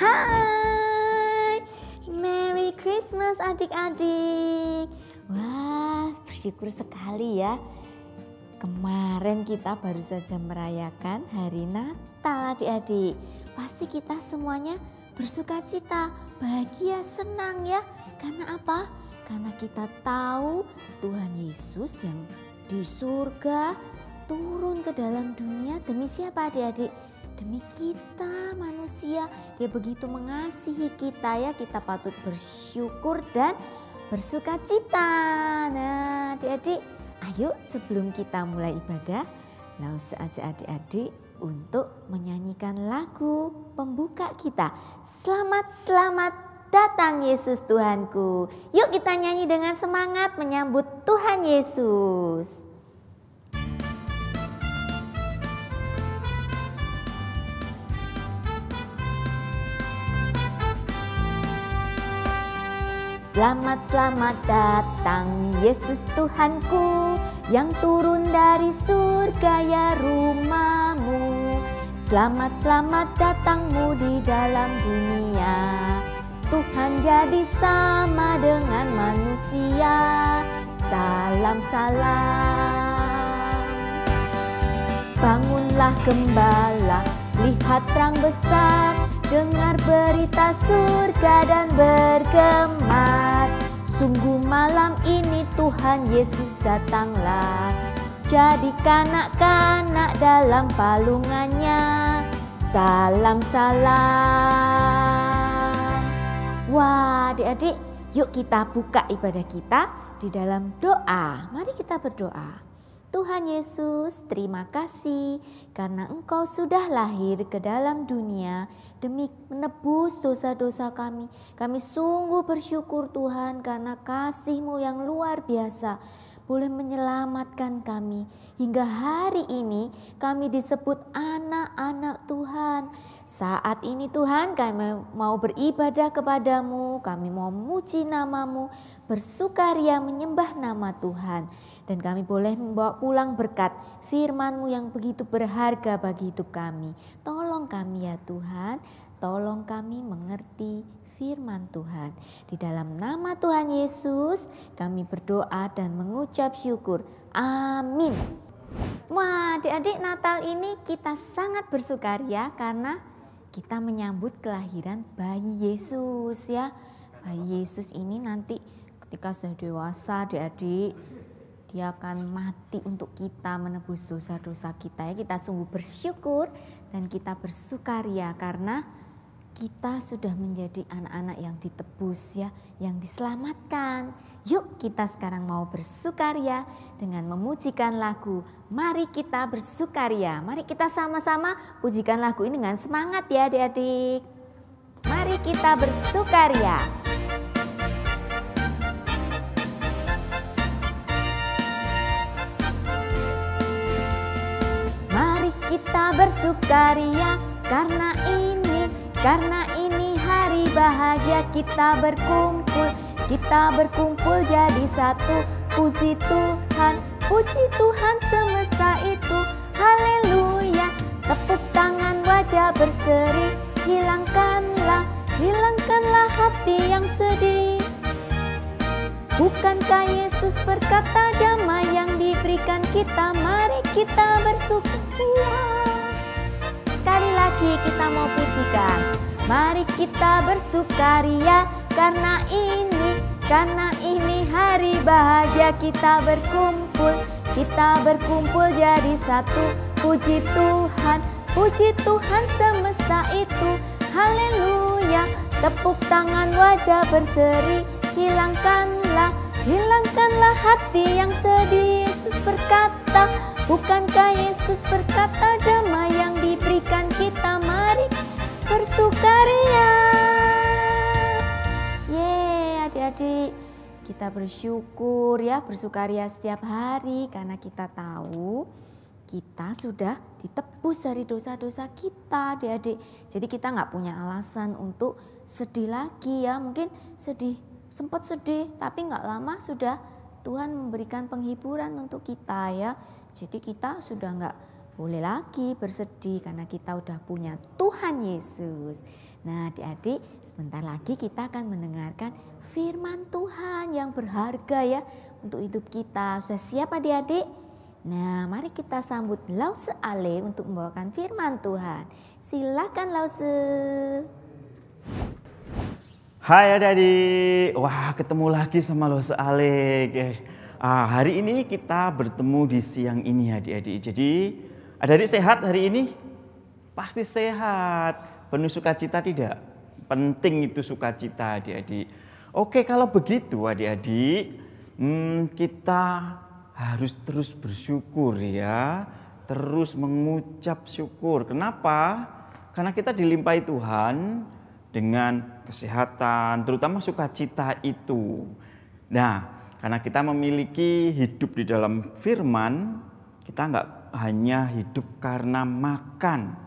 Hai, Merry Christmas adik-adik. Wah, bersyukur sekali ya. Kemarin kita baru saja merayakan hari Natal adik-adik. Pasti kita semuanya bersuka cita, bahagia, senang ya. Karena apa? Karena kita tahu Tuhan Yesus yang di surga turun ke dalam dunia demi siapa adik-adik? Demi kita manusia. Dia begitu mengasihi kita ya, kita patut bersyukur dan bersuka cita. Nah adik-adik, ayo sebelum kita mulai ibadah, langsung aja adik-adik untuk menyanyikan lagu pembuka kita. Selamat datang Yesus Tuhanku. Yuk kita nyanyi dengan semangat menyambut Tuhan Yesus. Selamat datang Yesus Tuhanku, yang turun dari surga ya rumahmu. Selamat datangmu di dalam dunia. Tuhan jadi sama dengan manusia. Salam. Bangunlah gembala, lihat terang besar, dengar berita surga dan bergemar. Sungguh malam ini Tuhan Yesus datanglah. Jadi kanak-kanak dalam palungannya. Salam. Wah adik-adik, yuk kita buka ibadah kita di dalam doa. Mari kita berdoa. Tuhan Yesus, terima kasih karena Engkau sudah lahir ke dalam dunia demi menebus dosa-dosa kami. Kami sungguh bersyukur Tuhan karena kasih-Mu yang luar biasa boleh menyelamatkan kami. Hingga hari ini kami disebut anak-anak Tuhan. Saat ini Tuhan kami mau beribadah kepadamu, kami mau memuji nama-Mu, bersukaria menyembah nama Tuhan. Dan kami boleh membawa pulang berkat firman-Mu yang begitu berharga bagi hidup kami. Tolong kami ya Tuhan, tolong kami mengerti firman Tuhan. Di dalam nama Tuhan Yesus kami berdoa dan mengucap syukur. Amin. Wah adik-adik, Natal ini kita sangat bersukaria karena kita menyambut kelahiran bayi Yesus ya. Bayi Yesus ini nanti ketika sudah dewasa adik-adik, Dia akan mati untuk kita, menebus dosa-dosa kita ya. Kita sungguh bersyukur dan kita bersukaria karena kita sudah menjadi anak-anak yang ditebus ya, yang diselamatkan. Yuk kita sekarang mau bersukaria dengan memujikan lagu Mari Kita Bersukaria. Mari kita sama-sama pujikan lagu ini dengan semangat ya adik-adik. Mari kita bersukaria. Kita bersukaria karena ini hari bahagia. Kita berkumpul jadi satu. Puji Tuhan semesta itu. Haleluya, tepuk tangan wajah berseri. Hilangkanlah hati yang sedih. Bukankah Yesus berkata damai yang diberikan kita? Mari kita bersukaria. Sekali lagi kita mau pujikan. Mari kita bersukaria karena ini hari bahagia. Kita berkumpul jadi satu. Puji Tuhan semesta itu. Haleluya, tepuk tangan wajah berseri. Hilangkanlah hati yang sedih. Yesus berkata, bukankah Yesus berkata damai yang diberikan kita? Mari bersukaria. Adik-adik, kita bersyukur ya, bersukaria setiap hari karena kita tahu kita sudah ditebus dari dosa-dosa kita adik-adik. Jadi kita nggak punya alasan untuk sedih lagi ya. Mungkin sempat sedih tapi nggak lama sudah Tuhan memberikan penghiburan untuk kita ya. Jadi kita sudah nggak boleh lagi bersedih karena kita udah punya Tuhan Yesus. Nah adik-adik, sebentar lagi kita akan mendengarkan firman Tuhan yang berharga ya untuk hidup kita. Sudah siap adik-adik? Nah mari kita sambut Lause Ale untuk membawakan firman Tuhan. Silakan Lause. Hai adik-adik, wah ketemu lagi sama Lause Ale. Hari ini kita bertemu di siang ini adik-adik. Jadi adik-adik sehat hari ini? Pasti sehat. Penuh sukacita tidak? Penting itu sukacita adik-adik. Oke kalau begitu adik-adik, kita harus terus bersyukur ya. Terus mengucap syukur. Kenapa? Karena kita dilimpahi Tuhan dengan kesehatan, terutama sukacita itu. Nah, karena kita memiliki hidup di dalam firman, kita nggak hanya hidup karena makan,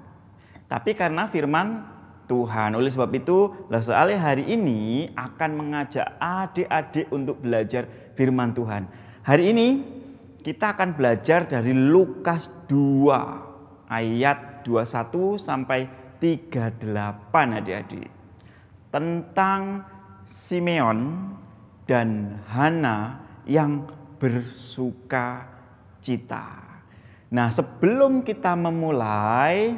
tapi karena firman Tuhan. Oleh sebab itu, Lause Ale hari ini akan mengajak adik-adik untuk belajar firman Tuhan. Hari ini kita akan belajar dari Lukas 2 ayat 21 sampai 38 adik-adik. Tentang Simeon dan Hana yang bersuka cita. Nah sebelum kita memulai,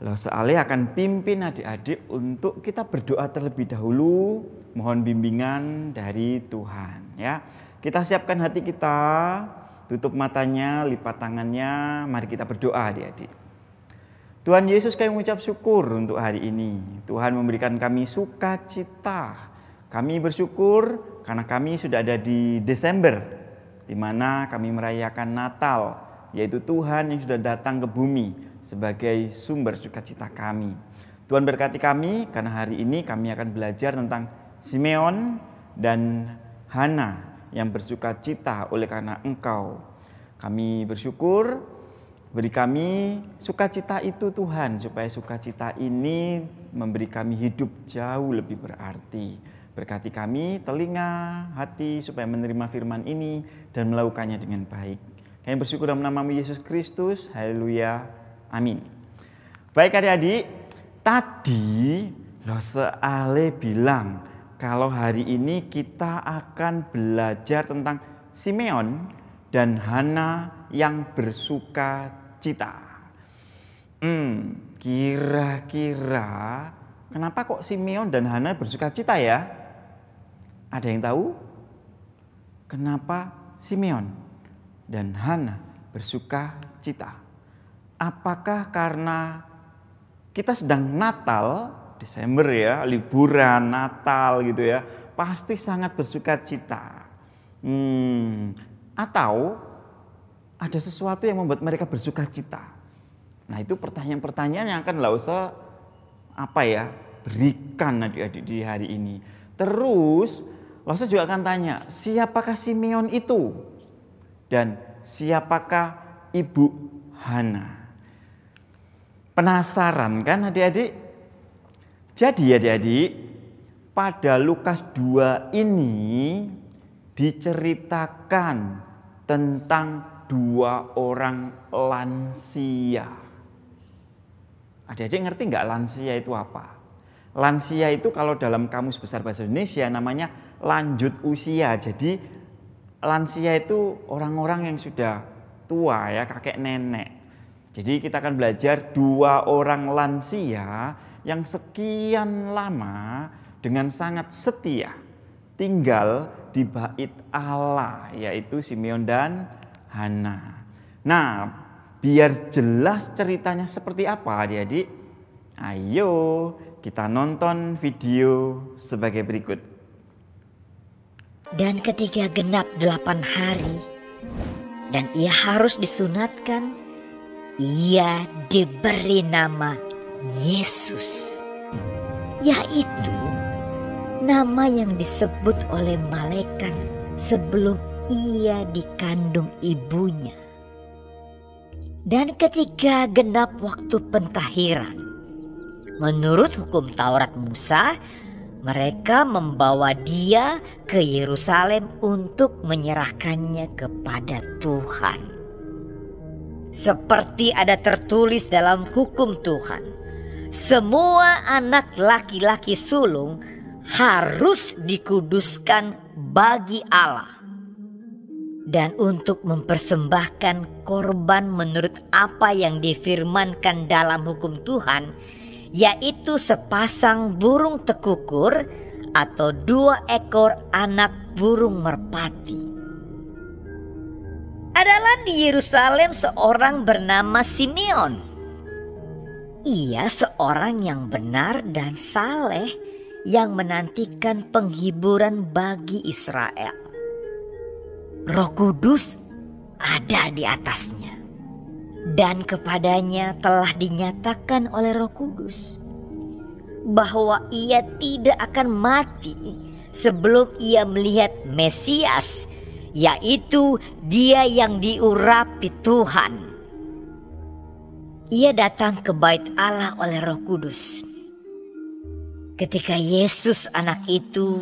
Lause Ale akan pimpin adik-adik untuk kita berdoa terlebih dahulu, mohon bimbingan dari Tuhan ya. Kita siapkan hati kita, tutup matanya, lipat tangannya, mari kita berdoa adik-adik. Tuhan Yesus, kami mengucap syukur untuk hari ini. Tuhan memberikan kami sukacita. Kami bersyukur karena kami sudah ada di Desember, di mana kami merayakan Natal, yaitu Tuhan yang sudah datang ke bumi sebagai sumber sukacita kami. Tuhan berkati kami karena hari ini kami akan belajar tentang Simeon dan Hana yang bersukacita oleh karena Engkau. Kami bersyukur, beri kami sukacita itu Tuhan, supaya sukacita ini memberi kami hidup jauh lebih berarti. Berkati kami telinga, hati supaya menerima firman ini dan melakukannya dengan baik. Kami bersyukur dalam nama Yesus Kristus. Haleluya. Amin. Baik adik-adik, tadi Lause Ale bilang kalau hari ini kita akan belajar tentang Simeon dan Hana yang bersuka cita. Kira-kira kenapa kok Simeon dan Hana bersuka cita ya? Ada yang tahu? Kenapa Simeon dan Hana bersuka cita? Apakah karena kita sedang Natal, Desember ya, liburan Natal gitu ya, pasti sangat bersuka cita. Atau ada sesuatu yang membuat mereka bersuka cita. Nah itu pertanyaan-pertanyaan yang akan Lause berikan adik-adik di hari ini. Terus Lause juga akan tanya, siapakah Simeon itu? Dan siapakah Ibu Hana? Penasaran kan adik-adik? Jadi adik-adik, pada Lukas 2 ini diceritakan tentang 2 orang lansia. Adik-adik ngerti nggak lansia itu apa? Lansia itu kalau dalam Kamus Besar Bahasa Indonesia namanya lanjut usia. Jadi lansia itu orang-orang yang sudah tua ya, kakek nenek. Jadi kita akan belajar 2 orang lansia yang sekian lama dengan sangat setia tinggal di bait Allah, yaitu Simeon dan Hana. Nah, biar jelas ceritanya seperti apa adik-adik, ayo kita nonton video sebagai berikut. Dan ketika genap 8 hari dan ia harus disunatkan, ia diberi nama Yesus, yaitu nama yang disebut oleh malaikat sebelum ia dikandung ibunya. Dan ketika genap waktu pentahiran, menurut hukum Taurat Musa, mereka membawa dia ke Yerusalem untuk menyerahkannya kepada Tuhan. Seperti ada tertulis dalam hukum Tuhan, semua anak laki-laki sulung harus dikuduskan bagi Allah. Dan untuk mempersembahkan korban menurut apa yang difirmankan dalam hukum Tuhan, yaitu sepasang burung tekukur atau 2 ekor anak burung merpati. Adalah di Yerusalem seorang bernama Simeon. Ia seorang yang benar dan saleh yang menantikan penghiburan bagi Israel. Roh Kudus ada di atasnya, dan kepadanya telah dinyatakan oleh Roh Kudus bahwa ia tidak akan mati sebelum ia melihat Mesias, yaitu Dia yang diurapi Tuhan. Ia datang ke bait Allah oleh Roh Kudus. Ketika Yesus anak itu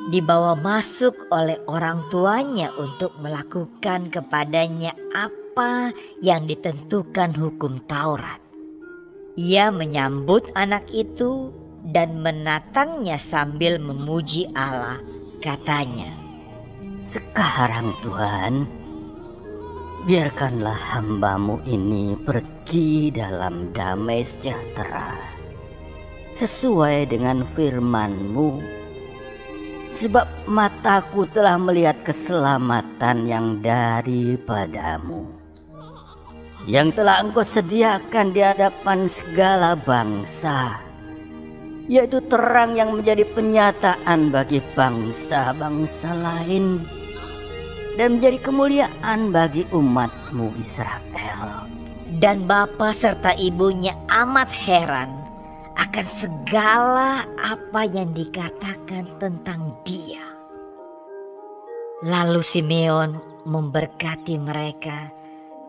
dibawa masuk oleh orang tuanya untuk melakukan kepadanya apa yang ditentukan hukum Taurat, ia menyambut anak itu dan menatangnya sambil memuji Allah. Katanya, "Sekarang Tuhan, biarkanlah hamba-Mu ini pergi dalam damai sejahtera, sesuai dengan firman-Mu. Sebab mataku telah melihat keselamatan yang daripada-Mu, yang telah Engkau sediakan di hadapan segala bangsa, yaitu terang yang menjadi penyataan bagi bangsa-bangsa lain, dan menjadi kemuliaan bagi umat-Mu Israel." Dan bapa serta ibunya amat heran akan segala apa yang dikatakan tentang Dia. Lalu Simeon memberkati mereka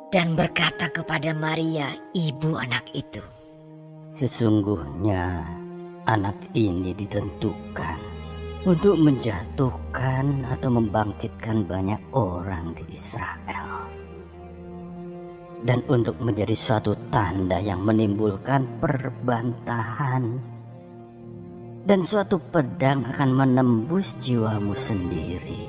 dan berkata kepada Maria, ibu anak itu, "Sesungguhnya anak ini ditentukan untuk menjatuhkan atau membangkitkan banyak orang di Israel, dan untuk menjadi suatu tanda yang menimbulkan perbantahan, dan suatu pedang akan menembus jiwamu sendiri,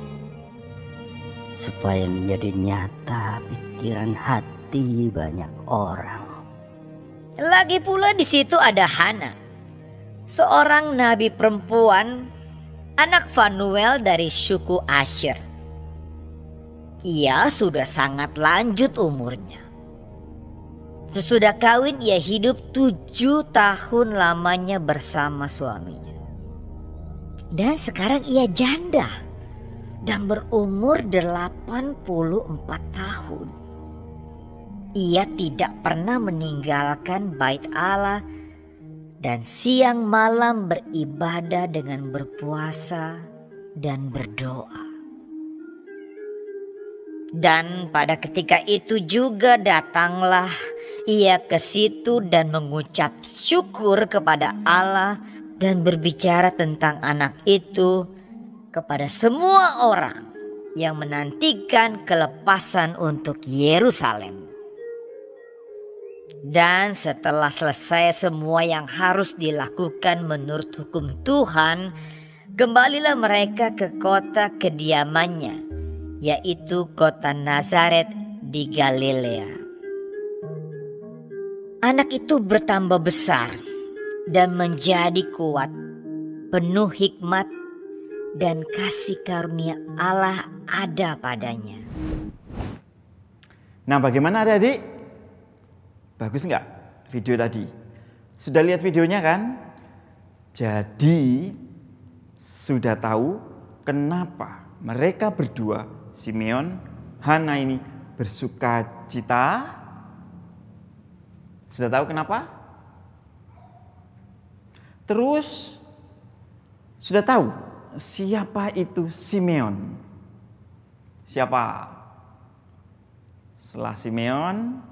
supaya menjadi nyata pikiran hati banyak orang." Lagi pula di situ ada Hana, seorang nabi perempuan, anak Fanuel dari suku Asher. Ia sudah sangat lanjut umurnya. Sesudah kawin ia hidup 7 tahun lamanya bersama suaminya. Dan sekarang ia janda dan berumur 84 tahun. Ia tidak pernah meninggalkan bait Allah dan siang malam beribadah dengan berpuasa dan berdoa. Dan pada ketika itu juga datanglah ia ke situ dan mengucap syukur kepada Allah dan berbicara tentang anak itu kepada semua orang yang menantikan kelepasan untuk Yerusalem. Dan setelah selesai semua yang harus dilakukan menurut hukum Tuhan, kembalilah mereka ke kota kediamannya, yaitu kota Nazaret di Galilea. Anak itu bertambah besar dan menjadi kuat, penuh hikmat dan kasih karunia Allah ada padanya. Nah, bagaimana adik-adik? Bagus nggak video tadi? Sudah lihat videonya kan? Jadi sudah tahu kenapa mereka berdua, Simeon, Hana ini bersuka cita? Sudah tahu kenapa? Terus sudah tahu siapa itu Simeon? Siapa? Setelah Simeon,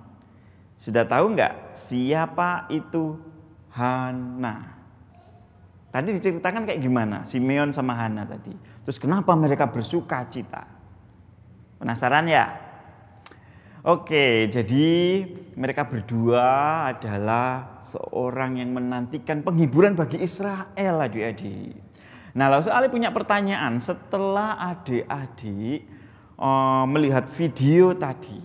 sudah tahu nggak siapa itu Hana? Tadi diceritakan kayak gimana Simeon sama Hana tadi. Terus kenapa mereka bersuka cita? Penasaran ya? Oke, jadi mereka berdua adalah seorang yang menantikan penghiburan bagi Israel, adik-adik. Nah, lalu soalnya punya pertanyaan setelah adik-adik melihat video tadi.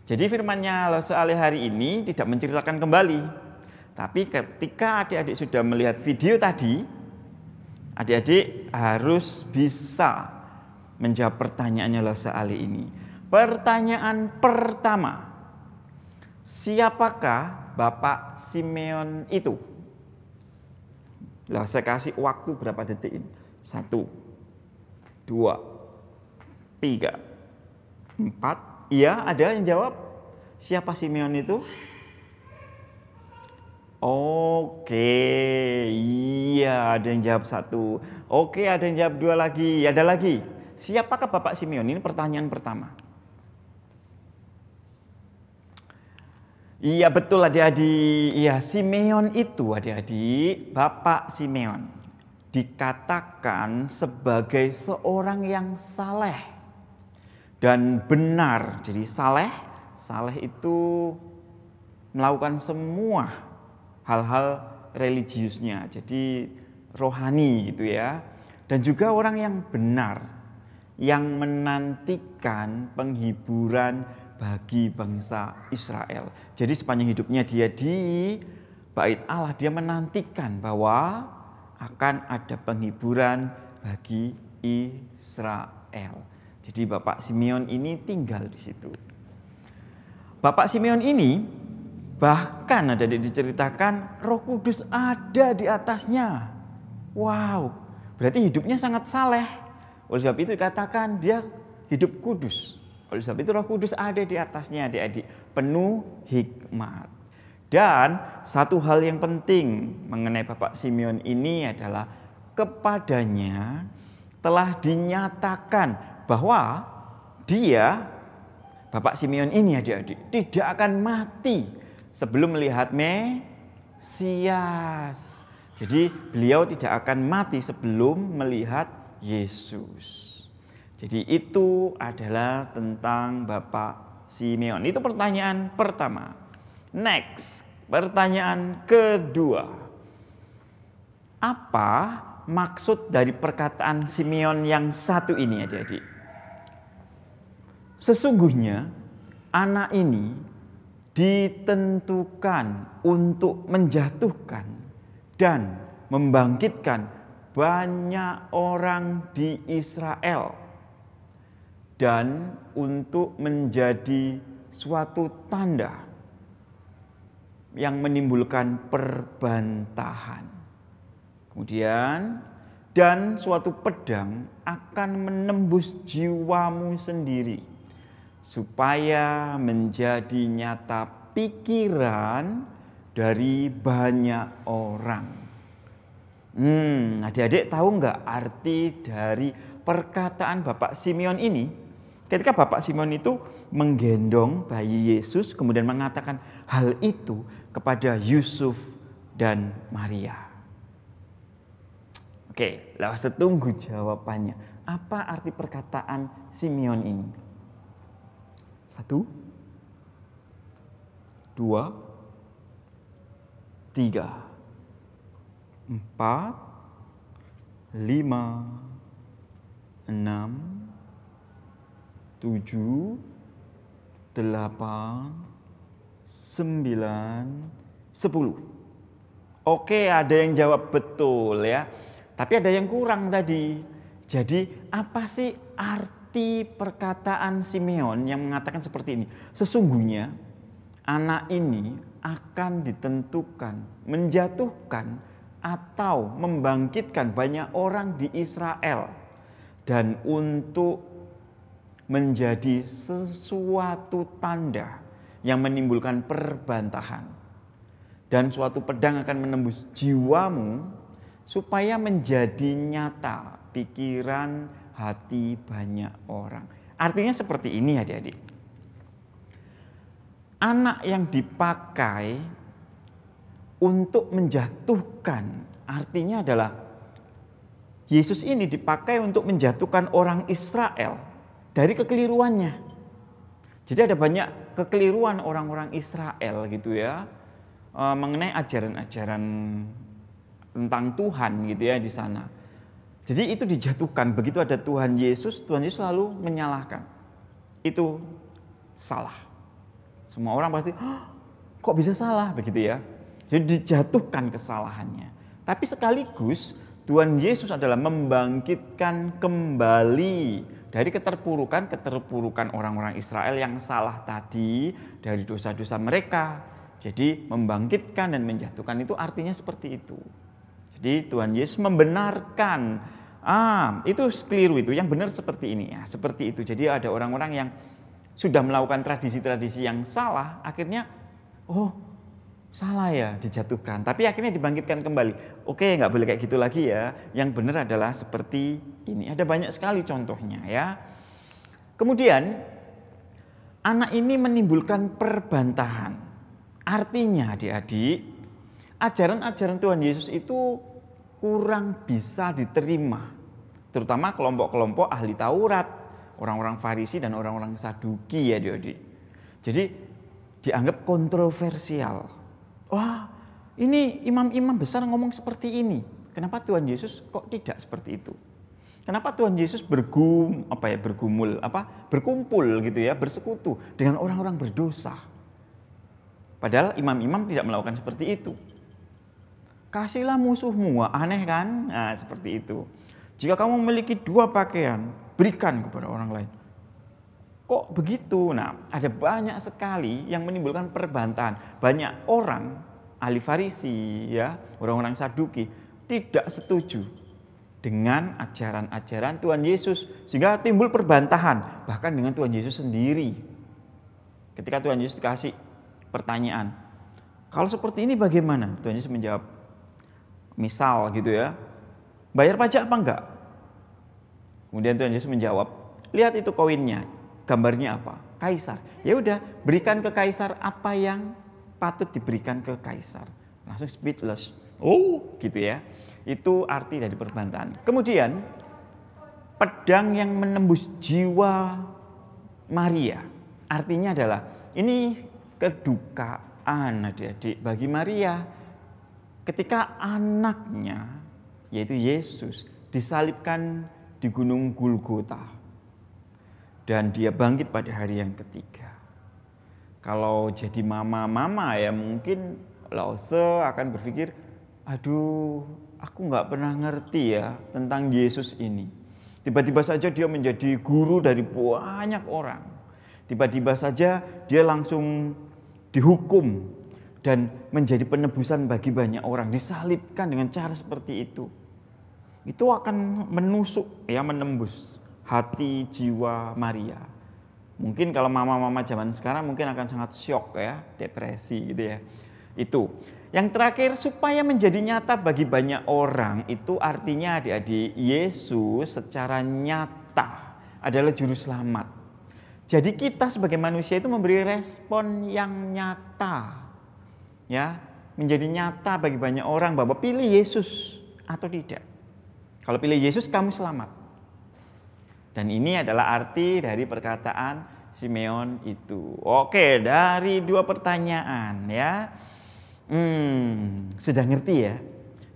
Jadi firman-Nya lalu soalnya hari ini tidak menceritakan kembali. Tapi ketika adik-adik sudah melihat video tadi, adik-adik harus bisa menjawab pertanyaannya lalu soalnya ini. Pertanyaan pertama, siapakah Bapak Simeon itu? Lah saya kasih waktu berapa detik ini? 1, 2, 3, 4. Iya, ada yang jawab. Siapa Simeon itu? Oke, iya ada yang jawab 1. Oke, ada yang jawab 2 lagi. Ada lagi. Siapakah Bapak Simeon? Ini pertanyaan pertama. Iya betul adik-adik, iya Simeon itu adik-adik, Bapak Simeon dikatakan sebagai seorang yang saleh dan benar. Jadi saleh itu melakukan semua hal-hal religiusnya, jadi rohani gitu ya. Dan juga orang yang benar, yang menantikan penghiburan bagi bangsa Israel. Jadi sepanjang hidupnya dia di Bait Allah, dia menantikan bahwa akan ada penghiburan bagi Israel. Jadi Bapak Simeon ini tinggal di situ. Bapak Simeon ini bahkan ada diceritakan Roh Kudus ada di atasnya. Wow, berarti hidupnya sangat saleh. Oleh sebab itu dikatakan dia hidup kudus. Oleh sebab itu Roh Kudus ada di atasnya adik-adik, penuh hikmat. Dan satu hal yang penting mengenai Bapak Simeon ini adalah kepadanya telah dinyatakan bahwa dia, Bapak Simeon ini adik-adik, tidak akan mati sebelum melihat Mesias. Jadi beliau tidak akan mati sebelum melihat Yesus. Jadi itu adalah tentang Bapak Simeon. Itu pertanyaan pertama. Next, pertanyaan kedua. Apa maksud dari perkataan Simeon yang satu ini adik-adik? Sesungguhnya anak ini ditentukan untuk menjatuhkan dan membangkitkan banyak orang di Israel. Dan untuk menjadi suatu tanda yang menimbulkan perbantahan. Kemudian, dan suatu pedang akan menembus jiwamu sendiri, supaya menjadi nyata pikiran dari banyak orang. Adik-adik tahu nggak arti dari perkataan Bapak Simeon ini? Ketika Bapak Simeon itu menggendong bayi Yesus, kemudian mengatakan hal itu kepada Yusuf dan Maria. Oke, lalu kita tunggu jawabannya. Apa arti perkataan Simeon ini? 1, 2, 3, 4, 5, 6, 7, 8, 9, 10. Oke, ada yang jawab betul ya. Tapi ada yang kurang tadi. Jadi apa sih arti perkataan Simeon yang mengatakan seperti ini? Sesungguhnya anak ini akan ditentukan, menjatuhkan atau membangkitkan banyak orang di Israel. Dan untuk menjadi sesuatu tanda yang menimbulkan perbantahan. Dan suatu pedang akan menembus jiwamu supaya menjadi nyata pikiran hati banyak orang. Artinya seperti ini adik-adik. Anak yang dipakai untuk menjatuhkan, artinya adalah Yesus ini dipakai untuk menjatuhkan orang Israel dari kekeliruannya. Jadi ada banyak kekeliruan orang-orang Israel gitu ya, mengenai ajaran-ajaran tentang Tuhan gitu ya di sana. Jadi itu dijatuhkan, begitu ada Tuhan Yesus selalu menyalahkan. Itu salah. Semua orang pasti, kok bisa salah begitu ya. Jadi dijatuhkan kesalahannya. Tapi sekaligus Tuhan Yesus adalah membangkitkan kembali dari keterpurukan orang-orang Israel yang salah tadi dari dosa-dosa mereka. Jadi membangkitkan dan menjatuhkan itu artinya seperti itu. Jadi Tuhan Yesus membenarkan, itu keliru itu, yang benar seperti ini ya, seperti itu. Jadi ada orang-orang yang sudah melakukan tradisi-tradisi yang salah, akhirnya salah ya, dijatuhkan. Tapi akhirnya dibangkitkan kembali. Oke, nggak boleh kayak gitu lagi ya. Yang benar adalah seperti ini. Ada banyak sekali contohnya ya. Kemudian anak ini menimbulkan perbantahan. Artinya adik-adik, ajaran-ajaran Tuhan Yesus itu kurang bisa diterima. Terutama kelompok-kelompok ahli Taurat, orang-orang Farisi dan orang-orang Saduki ya adik-adik. Jadi dianggap kontroversial. Wah, ini imam-imam besar ngomong seperti ini. Kenapa Tuhan Yesus kok tidak seperti itu? Kenapa Tuhan Yesus berkumpul gitu ya, bersekutu dengan orang-orang berdosa? Padahal imam-imam tidak melakukan seperti itu. Kasihlah musuhmu, aneh kan? Nah, seperti itu. Jika kamu memiliki 2 pakaian, berikan kepada orang lain. Kok begitu? Nah, ada banyak sekali yang menimbulkan perbantahan. Banyak orang ahli Farisi ya, orang-orang Saduki tidak setuju dengan ajaran-ajaran Tuhan Yesus sehingga timbul perbantahan bahkan dengan Tuhan Yesus sendiri. Ketika Tuhan Yesus dikasih pertanyaan, kalau seperti ini bagaimana? Tuhan Yesus menjawab, misal gitu ya, bayar pajak apa enggak? Kemudian Tuhan Yesus menjawab, lihat itu koinnya. Gambarnya apa? Kaisar. Ya udah, berikan ke kaisar apa yang patut diberikan ke kaisar. Langsung speechless. Gitu ya. Itu arti dari perbantahan. Kemudian pedang yang menembus jiwa Maria. Artinya adalah ini kedukaan adik-adik bagi Maria ketika anaknya yaitu Yesus disalibkan di Gunung Golgota. Dan dia bangkit pada hari yang ketiga. Kalau jadi mama-mama ya mungkin Lause akan berpikir, aduh aku nggak pernah ngerti ya tentang Yesus ini. Tiba-tiba saja dia menjadi guru dari banyak orang. Tiba-tiba saja dia langsung dihukum dan menjadi penebusan bagi banyak orang. Disalibkan dengan cara seperti itu. Itu akan menusuk ya, menembus hati jiwa Maria. Mungkin kalau mama-mama zaman sekarang mungkin akan sangat syok ya, depresi gitu ya. Itu. Yang terakhir, supaya menjadi nyata bagi banyak orang, itu artinya adik-adik, Yesus secara nyata adalah juru selamat. Jadi kita sebagai manusia itu memberi respon yang nyata. Ya, menjadi nyata bagi banyak orang bahwa pilih Yesus atau tidak. Kalau pilih Yesus kamu selamat. Dan ini adalah arti dari perkataan Simeon itu. Oke, dari 2 pertanyaan ya. Sudah ngerti ya?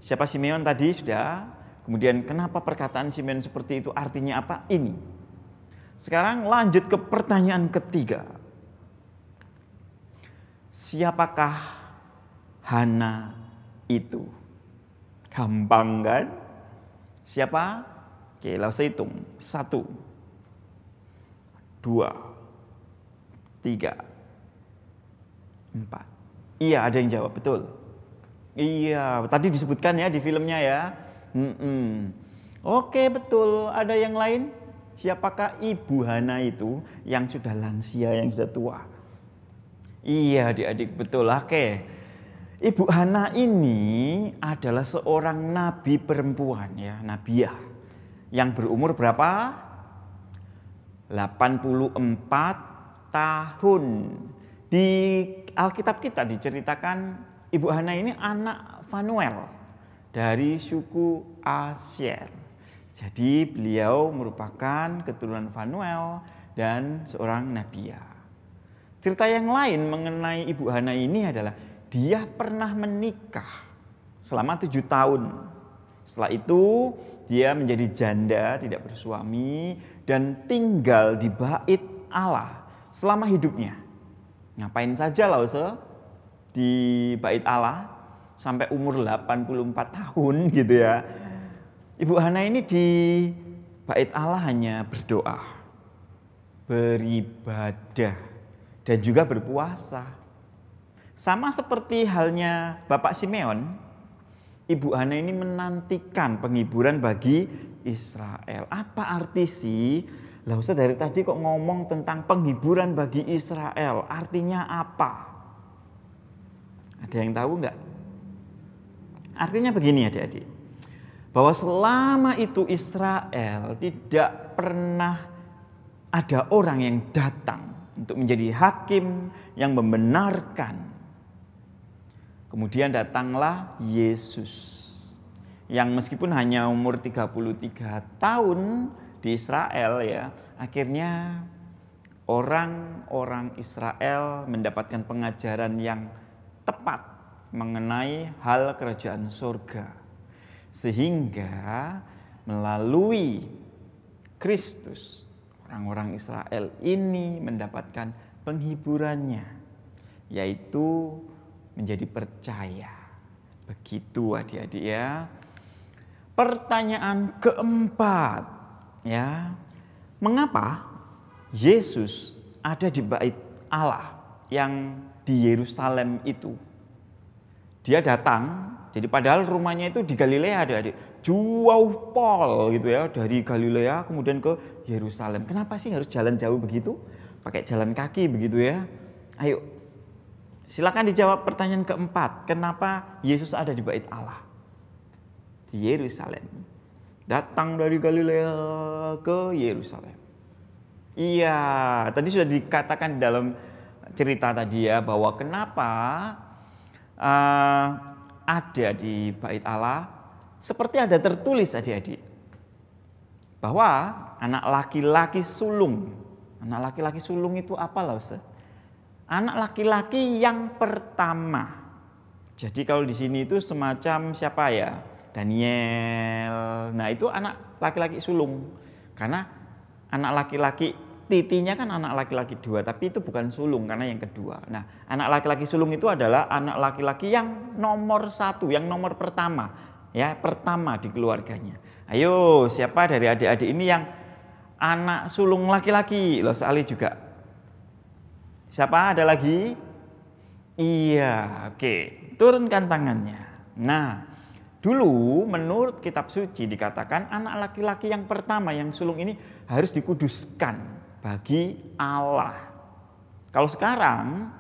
Siapa Simeon tadi sudah. Kemudian kenapa perkataan Simeon seperti itu artinya apa? Ini. Sekarang lanjut ke pertanyaan ketiga. Siapakah Hana itu? Gampang kan? Siapa? Oke, langsung hitung. 1, 2, 3, 4. Iya, ada yang jawab, betul. Iya, tadi disebutkan ya di filmnya ya. Oke, betul. Ada yang lain? Siapakah Ibu Hana itu yang sudah lansia, yang sudah tua? Iya, adik-adik, betul. Oke. Ibu Hana ini adalah seorang nabi perempuan ya, nabiah. Yang berumur berapa? 84 tahun. Di Alkitab kita diceritakan Ibu Hana ini anak Fanuel dari suku Asyer. Jadi beliau merupakan keturunan Fanuel dan seorang nabiah. Cerita yang lain mengenai Ibu Hana ini adalah dia pernah menikah selama 7 tahun. Setelah itu dia menjadi janda, tidak bersuami, dan tinggal di bait Allah selama hidupnya. Ngapain saja Lause di bait Allah sampai umur 84 tahun gitu ya. Ibu Hana ini di bait Allah hanya berdoa, beribadah, dan juga berpuasa. Sama seperti halnya Bapak Simeon, Ibu Hana ini menantikan penghiburan bagi Israel. Apa arti sih? Lah Ustaz dari tadi kok ngomong tentang penghiburan bagi Israel. Artinya apa? Ada yang tahu nggak? Artinya begini adik-adik. Bahwa selama itu Israel tidak pernah ada orang yang datang untuk menjadi hakim yang membenarkan. Kemudian datanglah Yesus yang meskipun hanya umur 33 tahun di Israel ya, akhirnya orang-orang Israel mendapatkan pengajaran yang tepat mengenai hal kerajaan surga. Sehingga melalui Kristus orang-orang Israel ini mendapatkan penghiburannya, yaitu menjadi percaya. Begitu adik-adik ya. Pertanyaan keempat ya, mengapa Yesus ada di bait Allah yang di Yerusalem itu? Dia datang, jadi padahal rumahnya itu di Galilea adik-adik. Jauh pol gitu ya, dari Galilea kemudian ke Yerusalem. Kenapa sih harus jalan jauh begitu? Pakai jalan kaki begitu ya. Ayo, silakan dijawab pertanyaan keempat. Kenapa Yesus ada di bait Allah? Di Yerusalem. Datang dari Galilea ke Yerusalem. Iya, tadi sudah dikatakan dalam cerita tadi ya, bahwa kenapa ada di bait Allah. Seperti ada tertulis adik-adik, bahwa anak laki-laki sulung. Anak laki-laki sulung itu apa lah Ustaz? Anak laki-laki yang pertama. Jadi kalau di sini itu semacam siapa ya? Daniel. Nah itu anak laki-laki sulung. Karena anak laki-laki, titinya kan anak laki-laki 2, tapi itu bukan sulung karena yang kedua. Nah anak laki-laki sulung itu adalah anak laki-laki yang nomor 1, yang nomor pertama. Ya, pertama di keluarganya. Ayo, siapa dari adik-adik ini yang anak sulung laki-laki? Loh, Ali juga. Siapa? Ada lagi? Iya, oke. Turunkan tangannya. Nah, dulu menurut kitab suci dikatakan anak laki-laki yang pertama yang sulung ini harus dikuduskan bagi Allah. Kalau sekarang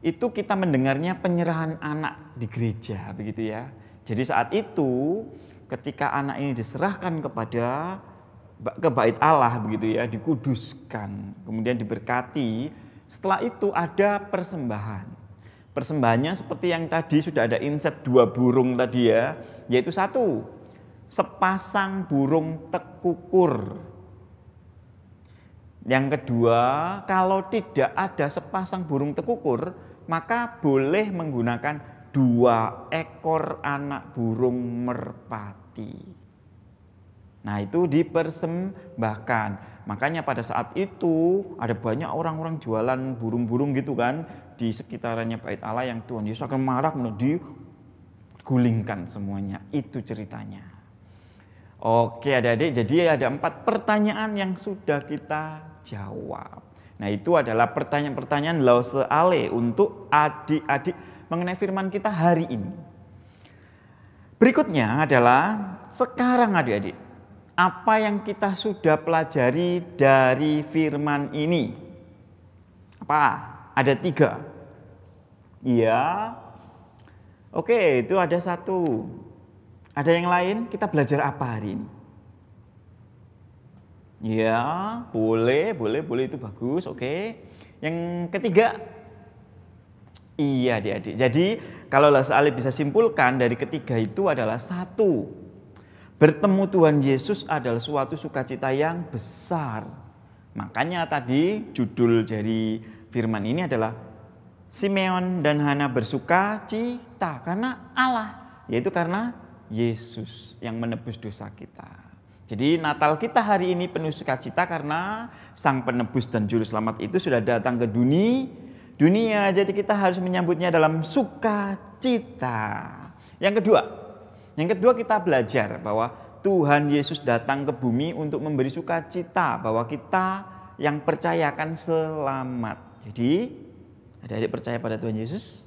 itu kita mendengarnya penyerahan anak di gereja, begitu ya. Jadi saat itu ketika anak ini diserahkan ke bait Allah begitu ya, dikuduskan, kemudian diberkati. Setelah itu ada persembahan. Persembahannya seperti yang tadi sudah ada inset 2 burung tadi ya, yaitu 1, sepasang burung tekukur. Yang kedua, kalau tidak ada sepasang burung tekukur, maka boleh menggunakan 2 ekor anak burung merpati. Nah itu dipersembahkan. Makanya pada saat itu ada banyak orang-orang jualan burung-burung gitu kan di sekitarannya bait Allah yang Tuhan Yesus akan marah, kemudian digulingkan semuanya. Itu ceritanya. Oke adik-adik, jadi ada 4 pertanyaan yang sudah kita jawab. Nah itu adalah pertanyaan-pertanyaan Lause Ale untuk adik-adik mengenai firman kita hari ini. Berikutnya adalah sekarang adik-adik, apa yang kita sudah pelajari dari firman ini? Apa? Ada 3. Iya. Oke, itu ada 1. Ada yang lain? Kita belajar apa hari ini? Ya, boleh itu bagus. Oke. Yang ketiga, iya adik-adik. Jadi kalau Lause Ale bisa simpulkan dari ketiga itu adalah 1. Bertemu Tuhan Yesus adalah suatu sukacita yang besar. Makanya tadi judul dari firman ini adalah Simeon dan Hana bersuka cita karena Allah, yaitu karena Yesus yang menebus dosa kita. Jadi Natal kita hari ini penuh sukacita karena Sang Penebus dan Juru Selamat itu sudah datang ke dunia. Jadi kita harus menyambutnya dalam sukacita. Yang kedua kita belajar bahwa Tuhan Yesus datang ke bumi untuk memberi sukacita, bahwa kita yang percaya akan selamat. Jadi adik-adik percaya pada Tuhan Yesus?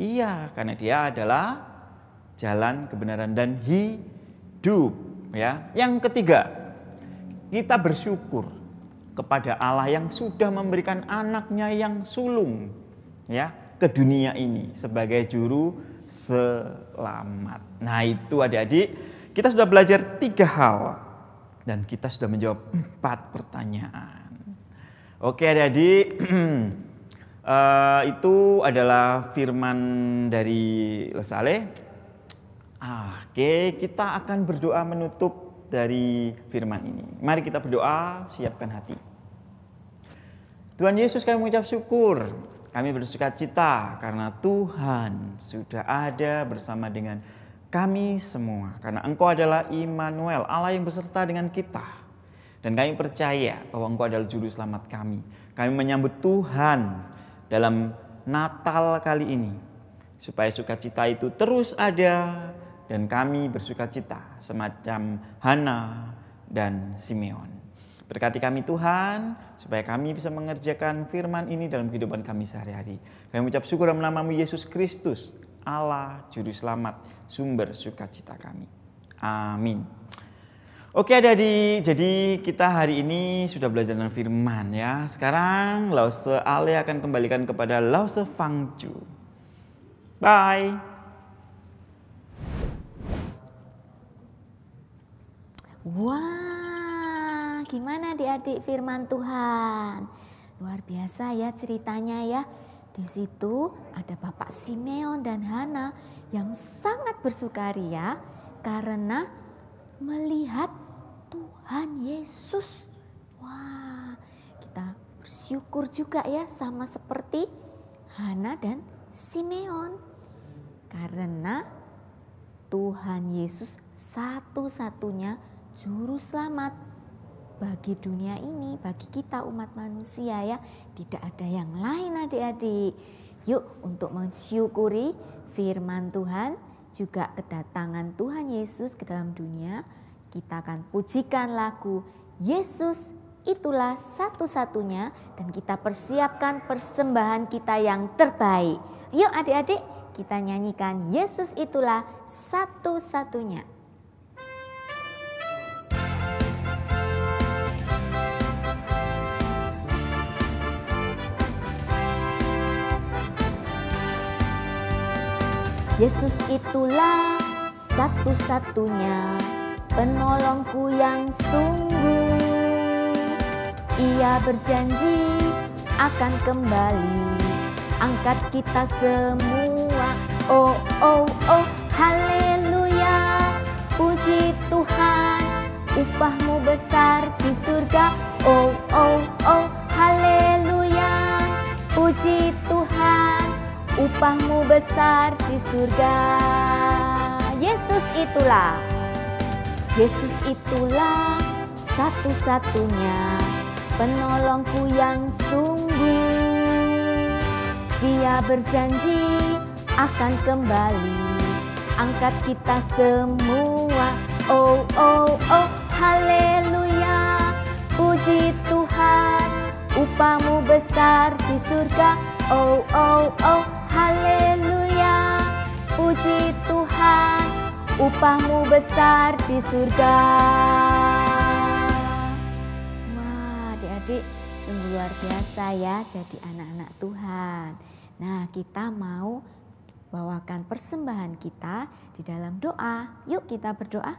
Iya, karena Dia adalah jalan, kebenaran, dan hidup. Ya. Yang ketiga, kita bersyukur kepada Allah yang sudah memberikan anaknya yang sulung ya ke dunia ini sebagai juru selamat. Nah itu adik-adik, kita sudah belajar 3 hal dan kita sudah menjawab 4 pertanyaan. Oke adik-adik, itu adalah firman dari Lesaleh. Oke, kita akan berdoa menutup dari firman ini. Mari kita berdoa, siapkan hati. Tuhan Yesus, kami mengucap syukur, kami bersuka cita karena Tuhan sudah ada bersama dengan kami semua. Karena Engkau adalah Immanuel, Allah yang beserta dengan kita. Dan kami percaya bahwa Engkau adalah juru selamat kami. Kami menyambut Tuhan dalam Natal kali ini, supaya sukacita itu terus ada dan kami bersuka cita semacam Hana dan Simeon. Berkati kami Tuhan, supaya kami bisa mengerjakan firman ini dalam kehidupan kami sehari-hari. Kami mengucap syukur dalam nama-Mu Yesus Kristus, Allah Juru Selamat, sumber sukacita kami. Amin. Oke adik-adik, jadi kita hari ini sudah belajar tentang firman ya. Sekarang Lause Ale akan kembalikan kepada Lause Fangju. Bye. Wah, gimana adik-adik firman Tuhan? Luar biasa ya ceritanya ya. Di situ ada Bapak Simeon dan Hana yang sangat bersukaria karena melihat Tuhan Yesus. Wah, kita bersyukur juga ya sama seperti Hana dan Simeon. Karena Tuhan Yesus satu-satunya juru selamat bagi dunia ini, bagi kita umat manusia ya. Tidak ada yang lain adik-adik. Yuk untuk mensyukuri firman Tuhan, juga kedatangan Tuhan Yesus ke dalam dunia, kita akan pujikan lagu Yesus itulah satu-satunya dan kita persiapkan persembahan kita yang terbaik. Yuk adik-adik, kita nyanyikan Yesus itulah satu-satunya. Yesus itulah satu-satunya penolongku yang sungguh. Ia berjanji akan kembali angkat kita semua. Oh, oh, oh, haleluya. Puji Tuhan, upahmu besar di surga. Oh, oh, oh, haleluya. Puji Tuhan, upahmu besar di surga. Yesus itulah satu-satunya penolongku yang sungguh. Dia berjanji akan kembali angkat kita semua. Oh, oh, oh, haleluya. Puji Tuhan, upahmu besar di surga. Oh, oh, oh, haleluya. Puji Tuhan, upahmu besar di surga. Wah, adik-adik, sungguh luar biasa ya jadi anak-anak Tuhan. Nah, kita mau bawakan persembahan kita di dalam doa. Yuk kita berdoa.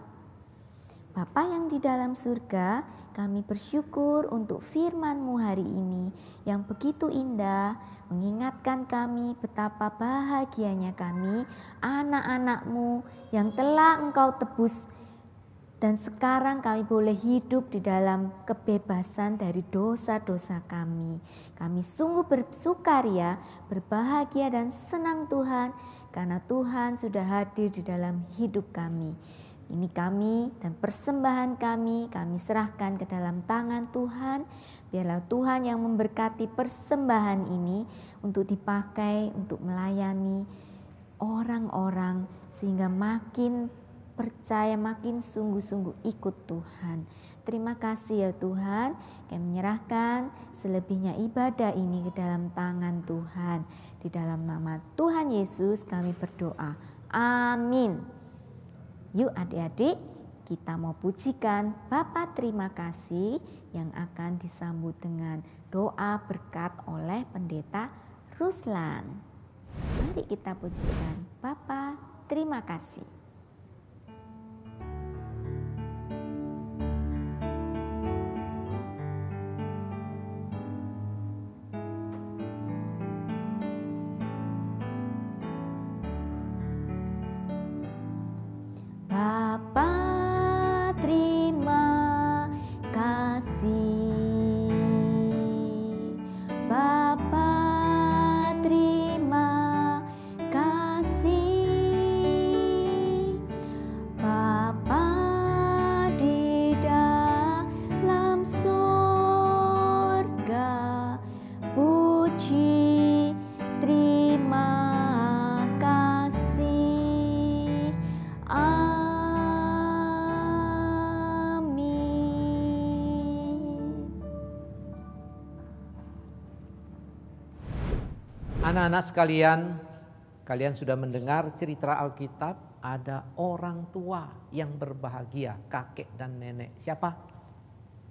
Bapa yang di dalam surga, kami bersyukur untuk firman-Mu hari ini yang begitu indah, mengingatkan kami betapa bahagianya kami, anak-anak-Mu yang telah Engkau tebus Dan sekarang kami boleh hidup di dalam kebebasan dari dosa-dosa kami. Kami sungguh bersukaria, berbahagia dan senang Tuhan, karena Tuhan sudah hadir di dalam hidup kami. Ini kami dan persembahan kami serahkan ke dalam tangan Tuhan. Biarlah Tuhan yang memberkati persembahan ini untuk dipakai untuk melayani orang-orang sehingga makin percaya, makin sungguh-sungguh ikut Tuhan. Terima kasih ya Tuhan, kami menyerahkan selebihnya ibadah ini ke dalam tangan Tuhan. Di dalam nama Tuhan Yesus kami berdoa. Amin. Yuk adik-adik, kita mau pujikan Bapa terima kasih yang akan disambut dengan doa berkat oleh Pendeta Ruslan. Mari kita pujikan Bapa terima kasih. Bapa terima kasih, Bapa terima kasih, Bapa di dalam surga, puji terima kasih. Anak-anak sekalian, kalian sudah mendengar cerita Alkitab, ada orang tua yang berbahagia, kakek dan nenek. Siapa?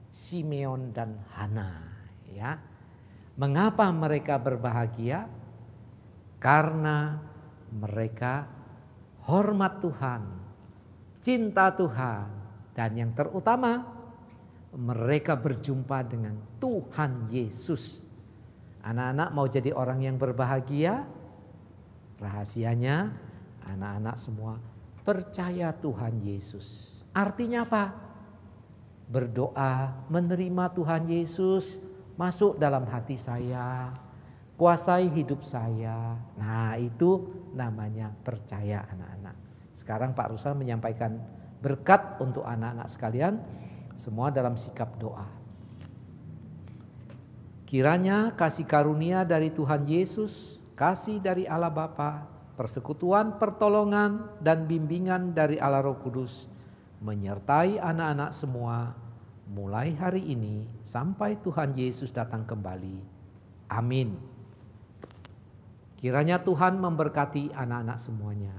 Simeon dan Hana. Ya. Mengapa mereka berbahagia? Karena mereka hormat Tuhan, cinta Tuhan, dan yang terutama mereka berjumpa dengan Tuhan Yesus. Anak-anak mau jadi orang yang berbahagia? Rahasianya anak-anak semua percaya Tuhan Yesus. Artinya apa? Berdoa menerima Tuhan Yesus masuk dalam hati saya, kuasai hidup saya. Nah itu namanya percaya anak-anak. Sekarang Pak Ruslan menyampaikan berkat untuk anak-anak sekalian, semua dalam sikap doa. Kiranya kasih karunia dari Tuhan Yesus, kasih dari Allah Bapa, persekutuan, pertolongan, dan bimbingan dari Allah Roh Kudus menyertai anak-anak semua mulai hari ini sampai Tuhan Yesus datang kembali. Amin. Kiranya Tuhan memberkati anak-anak semuanya.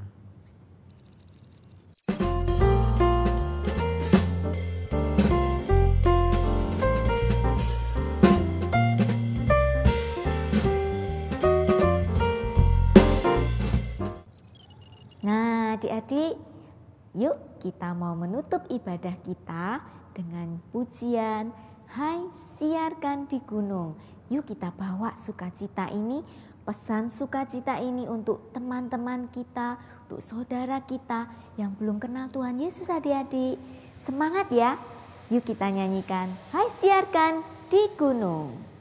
Nah adik-adik, yuk kita mau menutup ibadah kita dengan pujian Hai Siarkan di Gunung. Yuk kita bawa sukacita ini, pesan sukacita ini untuk teman-teman kita, untuk saudara kita yang belum kenal Tuhan Yesus adik-adik. Semangat ya, yuk kita nyanyikan Hai Siarkan di Gunung.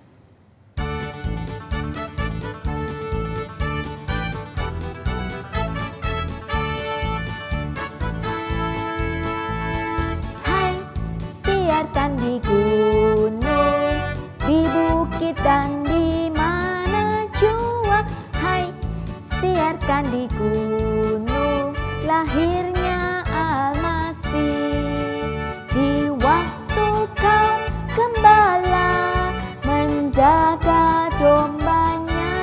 Siarkan di gunung, di bukit dan di mana jua. Hai, siarkan di gunung, lahirnya Almasih. Di waktu kau gembala menjaga dombanya,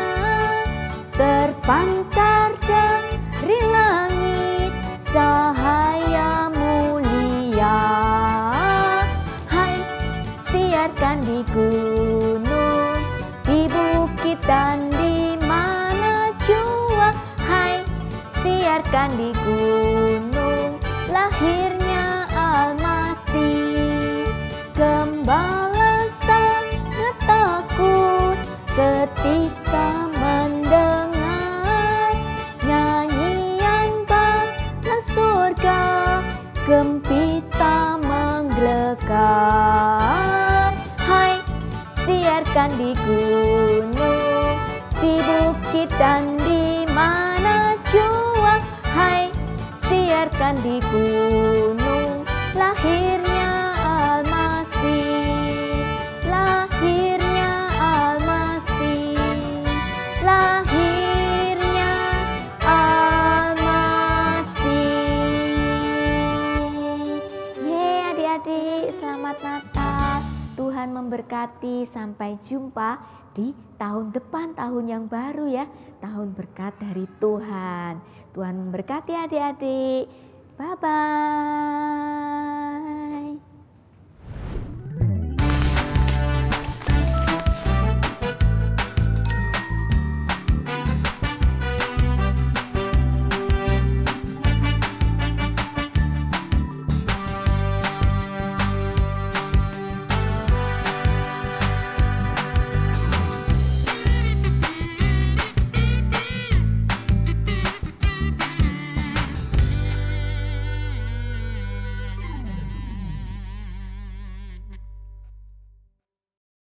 terpancar dari langit cahaya mulia. Siarkan di gunung, di bukit dan di mana jua. Hai, siarkan di gunung, lahirnya Almasih. Gembala sangat takut ketika mendengar nyanyian bala surga gembira. kita menggelegar. Hai, siarkan di gunung, di bukit dan di mana jua. Hai, siarkan di gunung, lahirnya Almasih, lahirnya Almasih, lahirnya Almasih. Adik-adik, selamat Natal. Tuhan memberkati, sampai jumpa di tahun depan, tahun yang baru ya. Tahun berkat dari Tuhan. Tuhan memberkati adik-adik. Bye-bye.